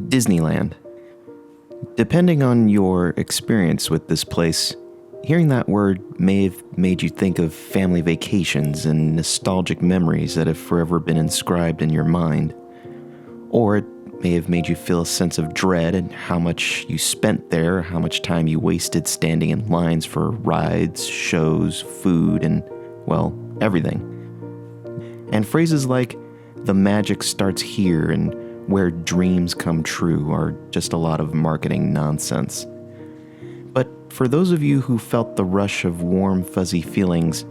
Disneyland. Depending on your experience with this place, hearing that word may have made you think of family vacations and nostalgic memories that have forever been inscribed in your mind. Or it may have made you feel a sense of dread at how much you spent there, how much time you wasted standing in lines for rides, shows, food, and, well, everything. And phrases like, "the magic starts here," and "where dreams come true" are just a lot of marketing nonsense. But for those of you who felt the rush of warm, fuzzy feelings,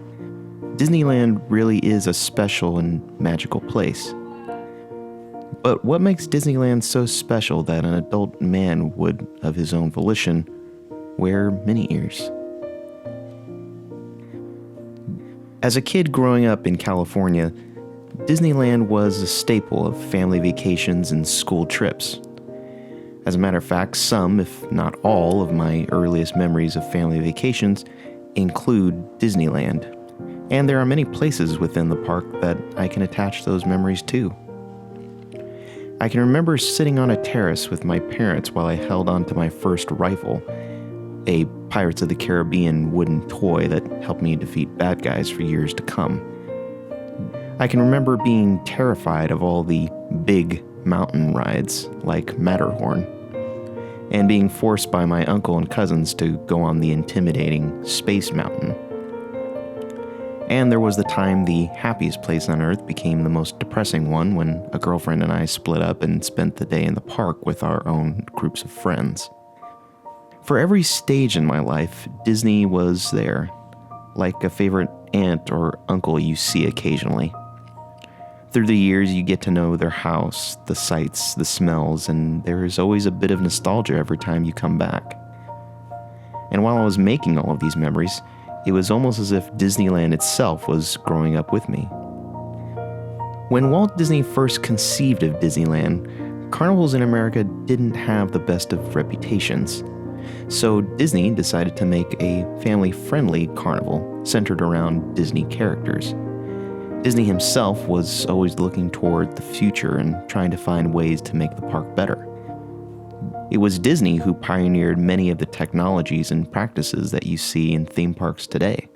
Disneyland really is a special and magical place. But what makes Disneyland so special that an adult man would, of his own volition, wear mini ears? As a kid growing up in California, Disneyland was a staple of family vacations and school trips. As a matter of fact, some, if not all, of my earliest memories of family vacations include Disneyland, and there are many places within the park that I can attach those memories to. I can remember sitting on a terrace with my parents while I held onto my first rifle, a Pirates of the Caribbean wooden toy that helped me defeat bad guys for years to come. I can remember being terrified of all the big mountain rides, like Matterhorn, and being forced by my uncle and cousins to go on the intimidating Space Mountain. And there was the time the happiest place on Earth became the most depressing one when a girlfriend and I split up and spent the day in the park with our own groups of friends. For every stage in my life, Disney was there, like a favorite aunt or uncle you see occasionally. Through the years, you get to know their house, the sights, the smells, and there is always a bit of nostalgia every time you come back. And while I was making all of these memories, it was almost as if Disneyland itself was growing up with me. When Walt Disney first conceived of Disneyland, carnivals in America didn't have the best of reputations. So Disney decided to make a family-friendly carnival centered around Disney characters. Disney himself was always looking toward the future and trying to find ways to make the park better. It was Disney who pioneered many of the technologies and practices that you see in theme parks today.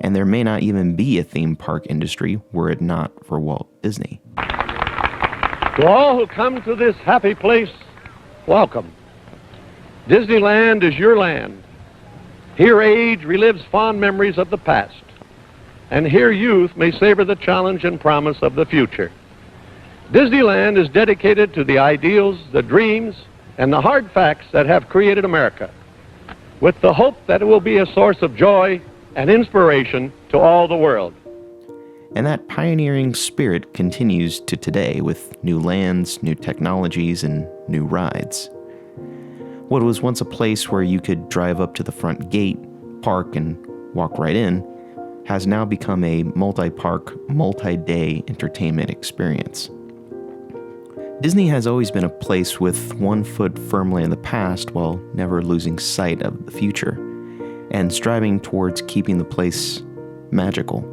And there may not even be a theme park industry were it not for Walt Disney. To all who come to this happy place, welcome. Disneyland is your land. Here age relives fond memories of the past, and here youth may savor the challenge and promise of the future. Disneyland is dedicated to the ideals, the dreams, and the hard facts that have created America, with the hope that it will be a source of joy and inspiration to all the world. And that pioneering spirit continues to today with new lands, new technologies, and new rides. What was once a place where you could drive up to the front gate, park, and walk right in, has now become a multi-park, multi-day entertainment experience. Disney has always been a place with one foot firmly in the past while never losing sight of the future, and striving towards keeping the place magical.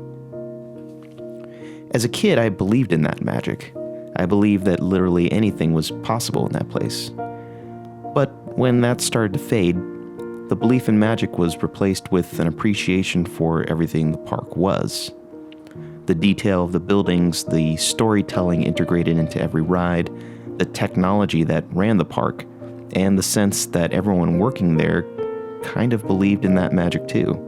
As a kid, I believed in that magic. I believed that literally anything was possible in that place. But when that started to fade, the belief in magic was replaced with an appreciation for everything the park was. The detail of the buildings, the storytelling integrated into every ride, the technology that ran the park, and the sense that everyone working there kind of believed in that magic too.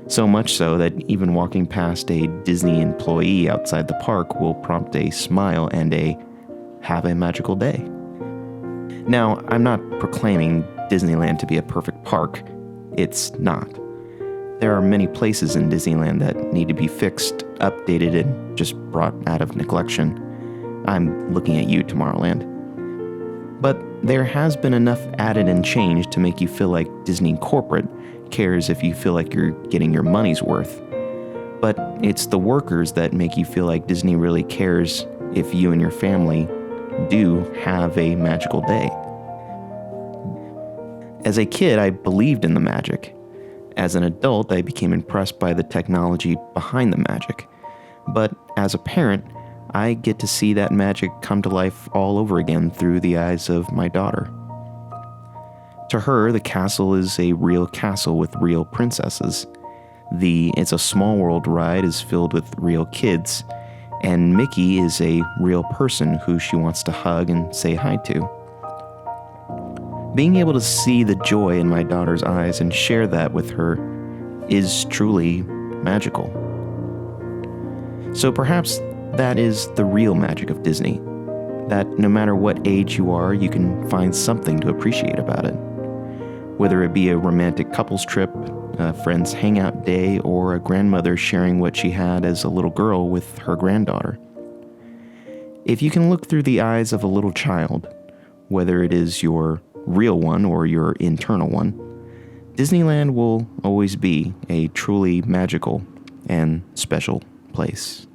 So much so that even walking past a Disney employee outside the park will prompt a smile and a "have a magical day." Now, I'm not proclaiming Disneyland to be a perfect park. It's not. There are many places in Disneyland that need to be fixed, updated, and just brought out of neglection. I'm looking at you, Tomorrowland. But there has been enough added and changed to make you feel like Disney corporate cares if you feel like you're getting your money's worth. But it's the workers that make you feel like Disney really cares if you and your family do have a magical day. As a kid, I believed in the magic. As an adult, I became impressed by the technology behind the magic. But as a parent, I get to see that magic come to life all over again through the eyes of my daughter. To her, the castle is a real castle with real princesses. The It's a Small World ride is filled with real kids, and Mickey is a real person who she wants to hug and say hi to. Being able to see the joy in my daughter's eyes and share that with her is truly magical. So perhaps that is the real magic of Disney, that no matter what age you are, you can find something to appreciate about it. Whether it be a romantic couples trip, a friend's hangout day, or a grandmother sharing what she had as a little girl with her granddaughter. If you can look through the eyes of a little child, whether it is your real one or your internal one, Disneyland will always be a truly magical and special place.